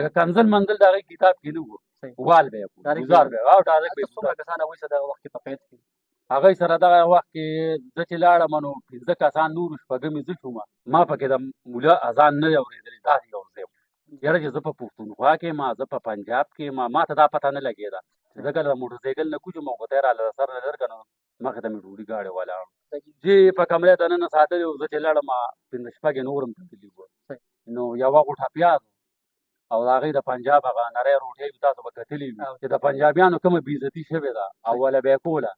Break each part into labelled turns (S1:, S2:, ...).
S1: لکه کنزل منزل د هغې کتاب کې نه وو، وال به یې کړو، ګزار به یې او ډایرکټ به یې
S2: څومره کسان هغوی سره دغه وخت کې په قید کې
S1: هغوی سره دغه وخت کې زه چې لاړم نو 15 کسان نور شپږم یې زه شوم. ما پکې د مولا اذان نه دی اورېدلی، داسې یو ځای و. یاره چې زه په پښتونخوا کې ما، زه په پنجاب کې ما ته دا پته نه لګېده چې زه کله د موټرسایکل نه کوچ م او غوتی راله د سر نه لر که نه مخې ته مې ډوډۍ ګاډی ولاړ چې په کمرې دننه ساتلې وو. زه چې لاړم 15 شپږ یې نور هم تللي وو. نو یوه غوټه پیاز او د هغې د پنجاب هغه نری روټۍ تاسو به کتلي وي چې د پنجابیانو کومه بېعزتي شوې ده اوله به یې کوله،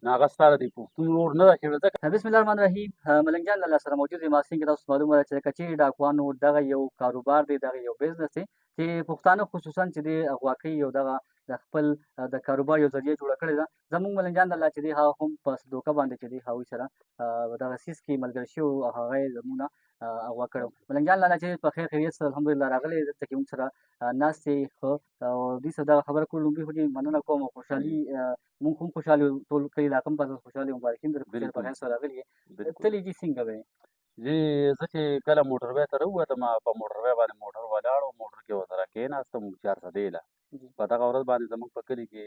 S1: نو هغه ستا د پښتون ور نه ده شوې. ځکه
S2: بسم الله الرحمن الرحیم. ملنګ جان له سره موجود یم ماسین کې تاسو معلومه ده چې د کچېرې ډاکوانو دغه یو کاروبار دی، دغه یو بزنس دی چې پښتانه خصوصا چې دی اغوا کوي او دغه د خپل د کاروبار یو ذریعه جوړه کړې ده. زموږ ملنګ جان الله چې دی هغه هم په دوکه باندې چې دی هغوی سره دغه څیز کې ملګری شوي او هغه یې زموږ نه اغوا کړی و. ملنګ جان الله چې په خیر خیریت سره الحمدلله راغلی دلته کې موږ سره ناست یې ښه او دوی سره دغه خبره کول لومړي خو دې مننه کوم او خوشحالي موږ هم خوشحاله یو، ټول کلي علاقه هم په خوشحالي مبارکي هم درکړو چې په خیر سره راغلي یې. تلې دې څنګه به
S1: زه چې کله موټروی ته راووتم په موټروی باندې موټر ولاړ و، موټر کې ورسره کېناستم 4 سدېله. په دغه ورځ باندې زموږ په کلي کې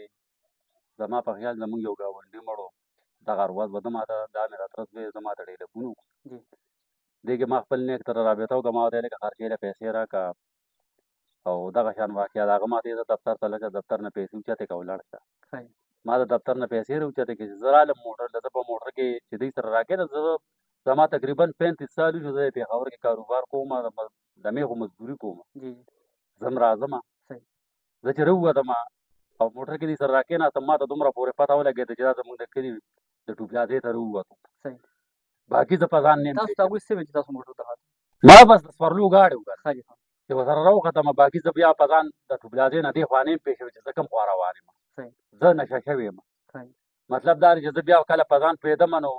S1: زما په خیال زموږ یو ګاونډي مړ و. دغه ورځ به ده ما ته دا مې راتره زوی زه ما ته ټېلیفون وکړو، دې کې ما خپل نیک سره رابطه وکړه. ما ورته ویل لکه خرچې له پیسې راکړه او دغه شان واقعه د هغه ما ته یې دفتر ته لکه دفتر نه پیسې اوچتې کړه ولاړ شه. ما د دفتر نه پیسې راوچتې کړې چې زه رالم موټر له زه په موټر کې چې دوی سره راکېنه زه زما تقریبا 35 سال وشو زه د پېښور کې کاروبار کوم، د میخو مزدوري کوم، زه هم راځم. زه چې راووتم او موټر کې دوی سره راکېناستم ما ته دومره پورې پته ولګېده چې دا زموږ د کلي د ټوپلازۍ ته راووتو. باقي زه په ځان نه یم
S2: تاسو ته هغوی څه ویل چې تاسو موټر ته
S1: ما بس د سپرلو ګاډی وکړ چې ورسره راوختم. باقي زه بیا په ځان د ټوپلازۍ نه دې خوا نه یم پېښ شوی چې زه کوم خوا روان یم. زه نشه شوی یم. مطلب دا دی چې زه بیا کله په ځان پوهېدم نو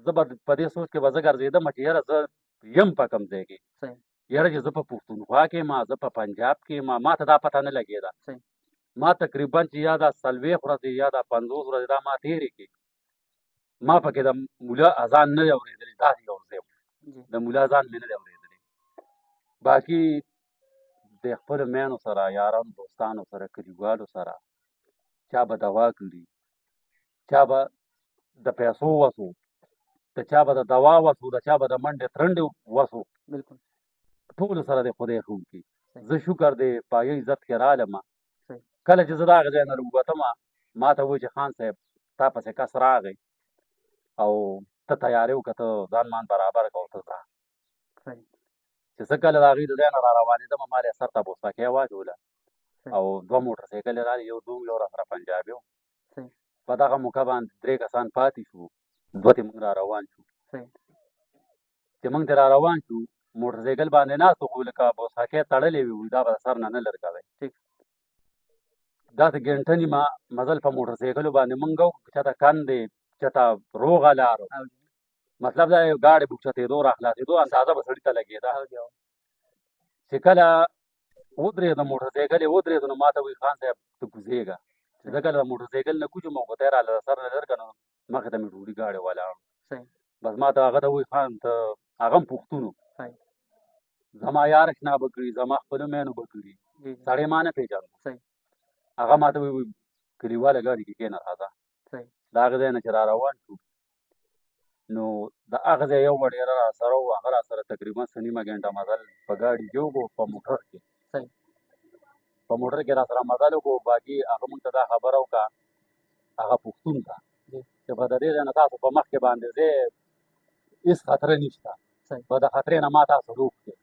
S1: زه به په دې سوچ کې به زه ګرځېدم چې یاره زه یم په کوم ځای کې، یاره چې زه په پښتونخوا کې ما، زه په پنجاب کې ما ته دا پته نه لګېده. ما تقریبا چې یا دا 40 ورځې یا دا 50 ورځې دا ما تېرې کړې، ما پکې د مولا اذان نه دی اورېدلی، داسې یو ځای و د مولا اذان مې نه دی اورېدلی. باقي د خپلو میینو سره، یارانو دوستانو سره، کلیوالو سره چا به دوا کړي، چا به د پیسو وسو، د چا به د دوا وسو، د چا به د منډې ترنډې وسو، ټولو سره د خدای ښه وکړي. زه شکر دی په هغې عزت کې رالم. کله چې زه د هغه ځای نه راووتم ما ته ووایي چې خان صاحب تا پسې کس راغی او ته تیارې وکړه، ته ځان مان برابر کړه او ته ځه. چې زه کله د هغې د ځای نه را روانېدم ما یې سر ته بوسکۍ واچوله او 2 موټرسایکل یې رالې، یو دوم یو راسره پنجابي و. په دغه موقع باندې 3 کسان پاتې شو، 2 ته موږ را روان شو. چې موږ ته را روان شو موټرسایکل باندې ناست وو، خو لکه بوسکۍ تړلې وي دا به د سر نه نه لر کوئ. داسې ګنټه نیمه مزل په موټرسایکلو باندې موږ وکړو، چاته کندې چاته روغه لار، مطلب دا یو ګاډۍ به اوچتېدو را خلاصېدو اندازه به سړي ته لګېده. چې کله ودرېدم موټرسایکل یې ودرېدو نو ما ته وایي خان صاحب ته کوزېږه. چې زه کله د موټرسایکل نه کوچ م او غوتی راله د سر نه لر که نه مخې ته مې ډوډۍ ګاډی ولاړ. بس ما ته هغه ته وایي خان ته هغه هم پښتون و، زما یار اشنا به کړي، زما خپلو میینو به کړي، سړی ما نه پېژاند. هغه ما ته وایي کلیواله ګاډي کې کېنه راځه. د هغه ځای نه چې را روان شو نو د هغه ځای یو وډیره را سره و، هغه را سره تقریبا څه نیمه ګنټه مزل په ګاډي کې وکړو، په موټر کې را سره مزل وکړو. باقي هغه موږ ته دا خبره وکړه هغه پښتون ته چې په د دې ځای نه تاسو په مخکې باندې ځای هېڅ خطره نشته، په د خطرې نه ما تاسو روغ کړې.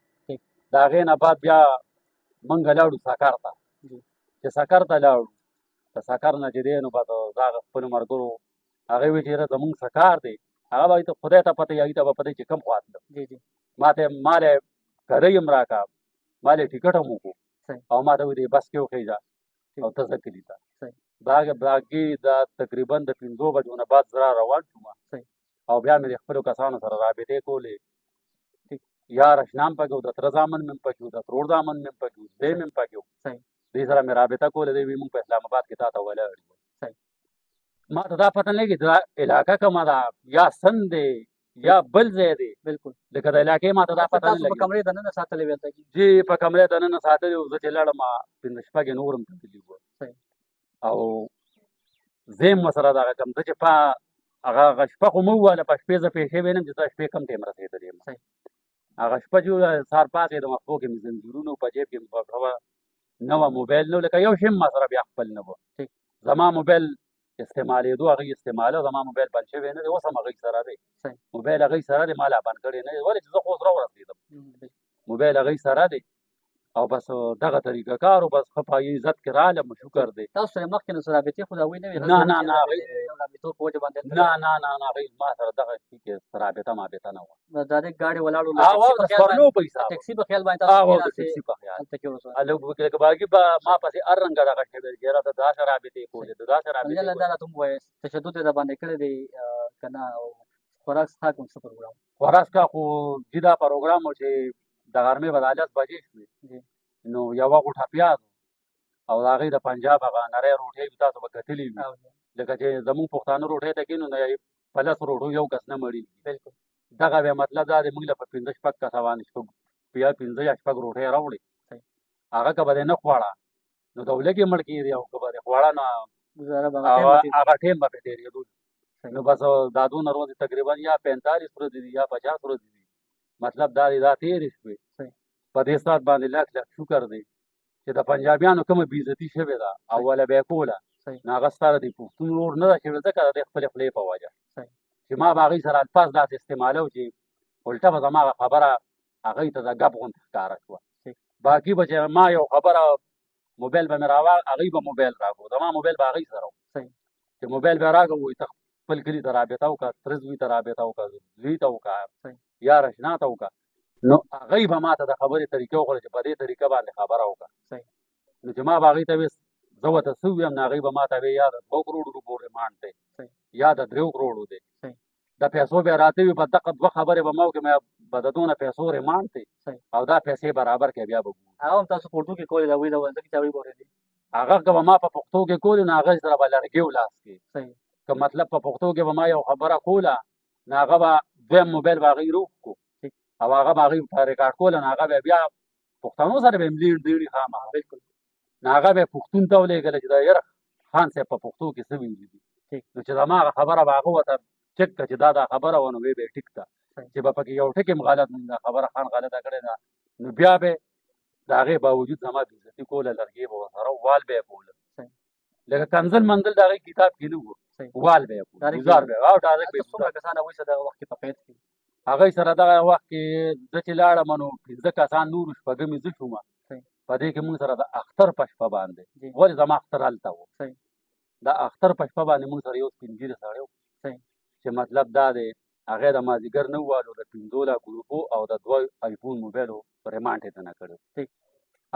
S1: د هغې نه بعد بیا موږ لاړو سکر ته. چې سکر ته لاړو د سکر نه چې دی نو بس زه هغه خپلو ملګرو هغې وایي چې یاره زموږ سکار دی، هغه به ته خدای ته پته هغې ته به پته چې کوم خوا تلم. ما ته مال یې کرۍ هم راکړه، مال یې ټکټ هم وکړو او ما ته وایي بس کې وخېږه او ته ځه کلي ته. باقي دا تقریبا د 5 بجو نه بعد زه را روان شوم او بیا مې د خپلو کسانو سره رابطې کولې، یار اشنا هم پکې و، د تره زامن مې هم پکې و، د ترور زامن مې هم پکې و، زوی مې هم پکې و. دوی سره مې رابطه کوله. دوی وایي موږ په اسلام آباد کې تا ته ولاړ یو. ما ته دا پته نه لګي چې دا علاقه کومه ده یا سند دی یا بل ځای دی. لکه د علاقې ما ته دا پته نه
S2: تاسو په
S1: لګي
S2: کمرې دننه ساتلې وې هلته کې؟
S1: چې په کمرې دننه ساتلي وو، زه چې لاړم پنځه شپږ نور هم تللي وو
S2: صحیح.
S1: او زه هم ورسره دغه کړم. زه چې هغه شپه خو مو وویله په شپې زه پېښې وینم چې زه شپې کم ټایم رسېدلی یم.
S2: صحیح.
S1: هغه شپه چې سهار پاڅېدم پښو کې مې زنځیرونه په جیب کې مې پټوه، نوه موبایل نه و، لکه یو شی هم ما سره بیا خپل نه و.
S2: ٹھیک.
S1: زما موبایل استعمالېدو هغوی استعماله، زما موبایل بند شوی نه دی، اوس هم هغوی سره دی.
S2: صحیح.
S1: موبایل هغوی سره دی، ما لا بند کړی نه دی، ولې چې زه خو اوس راورسېدم.
S2: بالکل.
S1: موبایل هغوی سره دی او بس دغه طریقه کار و، بس ښه په عزت کې رالم، شکر دی.
S2: تاسو سره مخکې نو څه رابطې خو د هغوی نه وې؟
S1: نه نه نه هغوی
S2: رابطو په وجه باندې
S1: نه نه نه نه هغوی ما سره دغه شي کې رابطه مابطه نه وه.
S2: ډایرکټ ګاډي ولاړو
S1: هغه د سپرلو په حساب
S2: ټیکسي په خیال باندې تاسو
S1: هغه د
S2: کېناستې
S1: ټکسي په خیال
S2: هلته کې اوسه
S1: لکه باقي به ما پسې هر رنګه دغه شی ویل کېده، د داسې رابطې کولې، د داسې رابطې
S2: الله
S1: کولې.
S2: دا راته ووایه تشدد یې راباندې کړی دی که نه او خوراک څښاک هم څه پروګرام؟
S1: خوراک کا خو چې دا پروګرام و چې د غرمې به د 10 بجې شوې نو یوه غوټه پیاز او د هغې د پنجاب هغه نری روټۍ وي، تاسو به کتلي وي، لکه چې زمونږ پښتانه روټۍ ته کښېنو نو په 10 روټو یو کس نه مړېږي.
S2: بالکل.
S1: دغه بیا مطلب دا دی موږ له په 5-6 کسه باندې 5 یا 6 روټۍ راوړې، هغه که به دې نه خوړه نو د ولږې مړ کېدې او که به دې خوړه نو هغه ټایم به پرې تېرېدو. نو بس دا دونه ورځې تقریبا یا 45 ورځې دي یا 50 ورځې دي، مطلب دا دی دا تېرې شوې. په دې سات باندې لک شکر دی چې د پنجابیانو کومه بېعزتي شوې ده اوله به یې کوله نو هغه ستا د دې پښتون ورور نه ده شوې، ځکه د دې خپلې خولې په وجه چې ما به هغوی سره الفاظ داسې استعمالو چې الټه به زما هغه خبره هغوی ته د ګپ غوندې ښکاره شوه. باقي به چې ما یو خبره موبایل به مې هغوی به موبایل راکړو، زما موبایل به هغوی سره و چې موبایل به یې راکړو، وایي ته خپل کلي ته رابطه وکړه، تره زوی ته رابطه وکړه، زوی ته وکړه، یار اشنا ته وکړه. نو هغوی به ما ته د خبرې طریقه وښوده چې په دې طریقه باندې خبره وکړه. نو چې ما به هغوی ته ویې زه ورته څه ووایم نو هغوی به ما ته ویې یا د 2 کروړو روپو ریمانډ دی یا د 3 کروړو دی. د پیسو بیا راته وي په دغه 2 خبرې به ما وکړم به د دونه پیسو ریمانډ دی او دا پیسې برابر کړې بیا به ګورو.
S2: هغه هم تاسو په اردو کې کولې د هغوی د ځکه چې هغوی به اورېدې
S1: هغه که به ما په پښتو کې کولې نو هغه سره به لرګي ولاس کې که مطلب په پښتو کې به ما یو خبره کوله نو هغه به دویم موبایل به هغوی روغ کړو او هغه به هغوی په ریکارډ کوله نو هغه به بیا پښتنو سره به یې لیډي خامخا بالکل نو هغه به یې پښتون ته ولېږله چې دا یاره خان صاحب په پښتو کې څه ویلي دي نو چې زما هغه خبره به هغه ورته چک کړه چې دا خبره وه نو ویې به یې ټیک ده چې به پکې یو ټکي هم غلط دا خبره خان غلطه کړې ده نو بیا به د هغې باوجود زما بېعزتي کوله، لرګې به ورسره وال به یې کوله لکه کنزل منزل د هغې کتاب کې نه و وال به یې کوله ګزار به یې او ډایرکټ به یې
S2: څومره کسان هغوی سره دغه وخت کې په قید کې
S1: هغوی سره دغه وخت کې زه چې لاړم نو 15 کسان نور شپږمې زه شوم په دې کې موږ سره د اختر په شپه باندې ولې زما اختر هلته و د اختر په شپه باندې موږ سره یو سپین ږیری سړی و چې مطلب دا دی هغې د مازدیګر 9 والو د 15 لکو روپو او د 2 آیفون موبایلو ریمانډ یې دنه کړی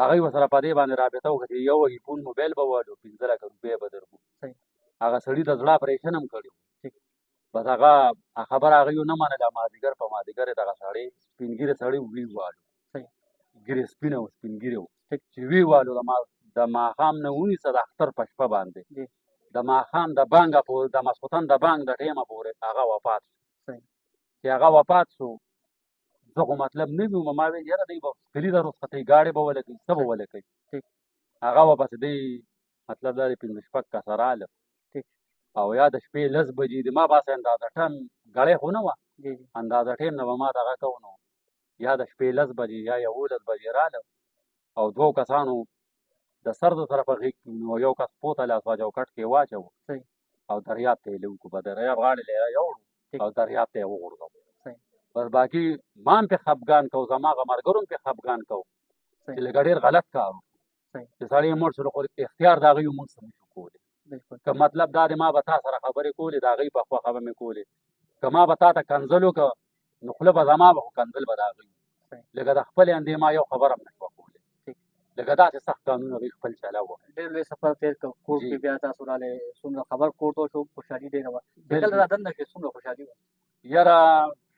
S1: هغوی ورسره په دې باندې رابطه وکړه چې یو آیفون موبایل به والو 15 لکه روپۍ به درکړو هغه سړي د زړه اپریشن هم کړی و بس هغه خبره هغوی ونه منله مازدیګر په مازدیګر یې دغه سړی سپین ږیری سړی وی والو ږیرې سپینه و سپین ږیری و چې وی والو د ماښام نه ونیسه د اختر په شپه باندې د ماښام د بانګه پورې د ماسخوتن د بانګ د ټیمه پورې هغه وفات شو چې هغه وفات شو زه خو مطلب نه ویم ما ویل یاره دی به کلي ته رخصتۍ ګاډې به ولګوي څه به ولګوي هغه به پسې دی مطلب دا دی 15-16 کسه راغله او یا د شپې 10 بجې دي ما باسې اندازه ټایم ګړی خو نه وه اندازه ټایم نه به ما دغه کوو نو یا د شپې 10 بجې یا 11 بجې راغله او 2 کسانو د سر د طرفه غېږ کې نو یو کس پورته لاس چوکټ کې واچوو او دریاب ته یې لږ کړو په دریاب غاړې له یې یوړو او دریاب ته یې وغورځوو بس باقي ما هم پرې خفګان کوو زما هغه ملګرو هم پرې خفګان کوو چې لږه ډېر غلط کار و چې سړی یې مړ شو خو اختیار د هغوی مونږ څه نه شو کولی که مطلب دا دی ما به تا سره خبرې کولې د هغوی په خوښه به مې کولې که ما به تا ته کنځل وکړه نو خوله به زما به خو کنځل به د هغوی لکه د خپلې اندې ما یو خبره هم نه شوه کولی لکه داسې سخت قانون هغوی خپل چلاوه
S2: ډېر لوی سفر تېر کړ کور کې بیا تاسو راغلې څومره خبر کور ته وشو خوشحالي ډېره وه کله را دننه شوې څومره خوشحالي وه
S1: یاره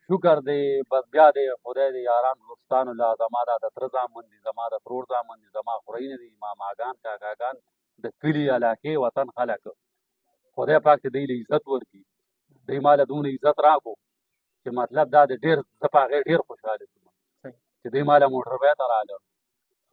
S1: شکر دی بس بیا دی خدای دی یاران دوستانو له زما دا د تره زامن دي زما د ترور زامن دي زما خوریونه دي ماماګان کاکاګان د کلي علاقې وطن خلک خدای پاک ته دوی له عزت ورکړي دوی ما له دونه عزت راکړو چې چې مطلب دا د ډېر زه په هغې ډېر خوشحاله شوم
S2: صحیح.
S1: چې دوی ما له موټر ته راغله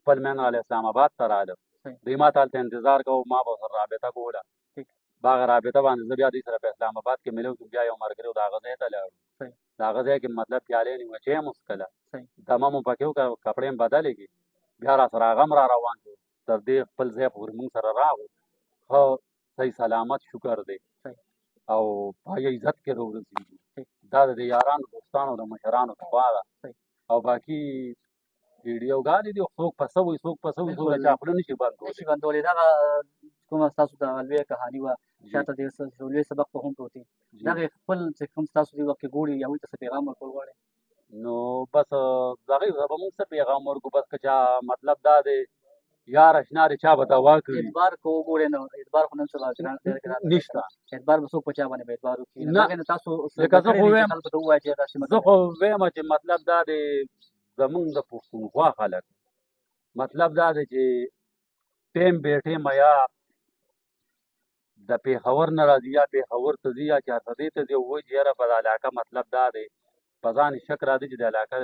S1: خپل مین راله اسلام آباد ته راغله
S2: صحیح.
S1: دوی ما ته هلته انتظار کوو ما به ورسره رابطه کوله
S2: ټیک.
S1: په هغه رابطه باندې زه بیا دوی سره په اسلام آباد کې ملو شوم بیا یو ملګري و د هغه ځای ته لاړو
S2: صحیح.
S1: د هغه ځای کې مطلب پیالې نیمه چای مو څښله
S2: صحیح.
S1: دمه مو پکې وکړه کپړې مې بدلې کړې بیا را سره هغه هم را روان شو تر دې خپل ځای پورې مونږ سره راغو ښه صحیح سلامت شکر دی
S2: صحیح.
S1: او پای عزت کې راورسېږو
S2: صحیح.
S1: دا د دې یارانو دوستانو د مشرانو دعا ده
S2: صحیح.
S1: او باقي ویډیوګانې دي څوک په څه وایي څوک په څه وایي څوک د چا خوله نشي بندولی
S2: نشي بندولی دغه کومه ستاسو دغه لویه کهاني وه شاته د یو لوی سبق په هم پروت دی دغې خپل چې کوم ستاسو دې وخت کې ګوري هغوی ته څه پیغام ورکول غواړئ
S1: نو بس د هغې ته به مونږ څه پیغام ورکړو بس که چا مطلب دا دی یار اشنا دی چا به دوا کوي
S2: اعتبار که وګورئ نو اعتبار خو نن سبا ډېر ګران دی.
S1: نشته
S2: اعتبار به څوک په چا باندې به اعتبار وکړي
S1: نه.
S2: هغې نه تاسو
S1: لکه زه خو وایم
S2: خلکو ته ووایئ چې داسې
S1: زه خو وایم چې مطلب دا دی زمونږ د پښتونخوا خلک مطلب دا دی چې ټیم بې ټیمه یا د پېښور نه راځي یا پېښور ته ځي یا چارسدې ته ځي او وایي چې یاره په دا علاقه مطلب دا دی په ځان یې شک راځي چې د علاقه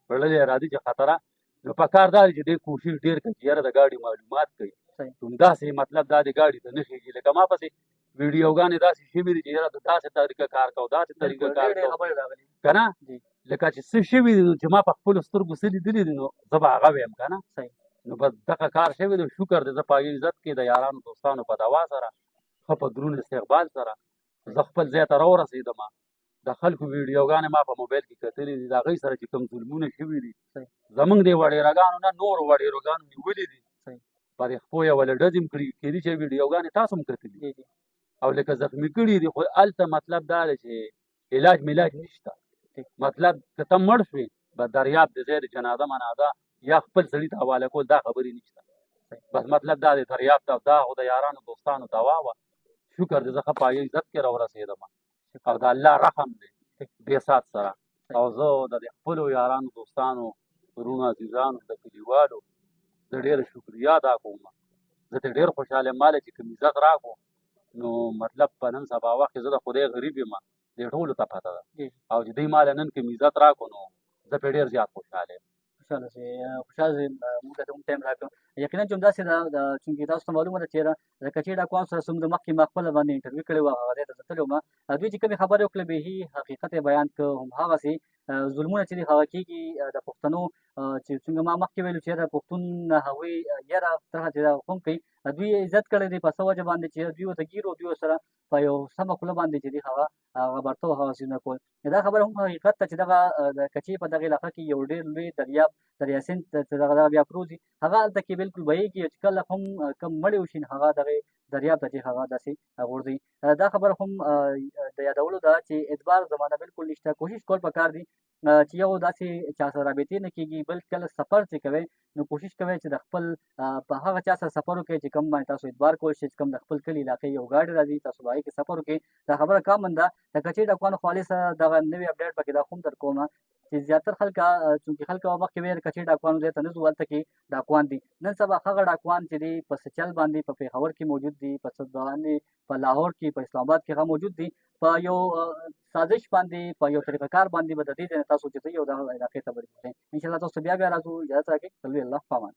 S1: پړلې راځي چې خطره نو په کار دا دی چې دی کوشش ډېر کوي چې یاره د ګاډي معلومات کوي
S2: صحیح.
S1: همداسې مطلب دا دی ګاډي ته نه خېږي لکه ما پسې ویډیوګانې داسې شوي دي چې یاره ته داسې طریقه کار کوو داسې طریقه کار
S2: ډېرې
S1: کوو
S2: خبرې راغلي
S1: که نه
S2: جی.
S1: لکه چې څه شوي دي چې ما په خپلو سترګو څه لیدلي دي نو زه به هغه ویم که نه
S2: صحیح.
S1: نو بس دغه کار شوی دی شکر دی زه په هغې عزت کې د یارانو دوستانو په دوا سره ښه په دروند استقبال سره زه خپل ځای ته راورسېدم د خلکو ویډیوګانې ما په موبایل کې کتلې دي د هغوی سره چې کوم ظلمونه شوي دي
S2: صحیح.
S1: زمونږ د وډېرګانو نه نورو وډېرګانو نیولي دي
S2: صحیح.
S1: په دې خپو یې وله ډزې هم کړي کېدي چې ویډیوګانې تاسو هم کتلي
S2: جی جی
S1: او لکه زخمي کړي دي خو هلته مطلب دا دی چې علاج ملاج نشته
S2: ټیک.
S1: مطلب که ته مړ شوې به دریاب د ځای د جنازه منازه یا خپل سړي ته حواله کول دا خبرې نشته بس مطلب دا دی دریاب ته دا خو د یارانو دوستانو دوا وه شکر دی زه ښه په هغې عزت کې راورسېدم او د الله رحم دی دې سات سره او زه د دې خپلو یارانو دوستانو ورونو عزیزانو د کلیوالو زه ډېره شکریا ادا کوم زه ته ډېر خوشحاله یم ماله چې کوم عزت راکړو نو مطلب په نن سبا وخت کې زه د خدای غریب یم دې ټولو ته پته ده او چې دوی ماله نن کوم عزت راکړو نو زه پرې ډېر زیات خوشحاله یم
S2: خوشحاله شئ موږ ته هم ټایم راکړو یقینا چې همداسې ده چونکې تاسو ته معلومه ده چې د کچې ډاکوانو سره څومره مخکې ما خپله باندې انټرویو کړې وه هغه ځای ته زه تللی وم دوی چې کومې خبرې وکړې بهي حقیقت یې بیان کړ همهغسې ظلمونه چې دي هغه کېږي د پښتنو چې څنګه ما مخکې ویلو چې یاره پښتون هغوی یاره طرحه چې دغه هم کوي دوی عزت کړی دی په څه وجه باندې چې دوی ورته ګیر او دوی ورسره په یو سمه خوله باندې چې دي هغه برتو هغه څیزونه کول دا خبره هم حقیقت ته چې دغه د کچې په دغه علاقه کې یو ډېر لوی دریاب دریا سیند چې دغه بیا پروت وي هغه هلته کې بلکل بهیږي چې کله هم کم مړی وشي نو هغه دغې دریاب ته چې هغه داسې غورځي دا خبره هم د یادولو ده چې اعتبار زمانه بلکل نشته کوشش کول پکار دي چې یو داسې چا سره رابطې نه کېږي بلکې کله سفر چې کوئ نو کوشش کوئ چې د خپل په هغه چا سره سفر وکړئ چې کوم باندې تاسو اعتبار کولی شئ چې کوم د خپل کلي علاقې یو ګاډی راځي تاسو به هغې کې سفر وکړئ دا خبره کامن ده د کچې ډاکوانو خولې سره دغه نوي اپډیټ پکې دا هم در کوم چې زیاتر خلک چونکې خلک مخکې ویل کچې ډاکوانو ځای ته نه ځو هلته کې ډاکوان دي نن سبا هغه ډاکوان چې دي په سچل باندې په پېښور کې موجود دي په باندې په لاهور کې په اسلام آباد کې هغه موجود دي په یو سازش باندې په یو طریقه کار باندې به د دې ځای نه تاسو چې یو دغه علاقې ته ورسئ انشاءالله تاسو بیا راځو اجازت راکړئ الله پامان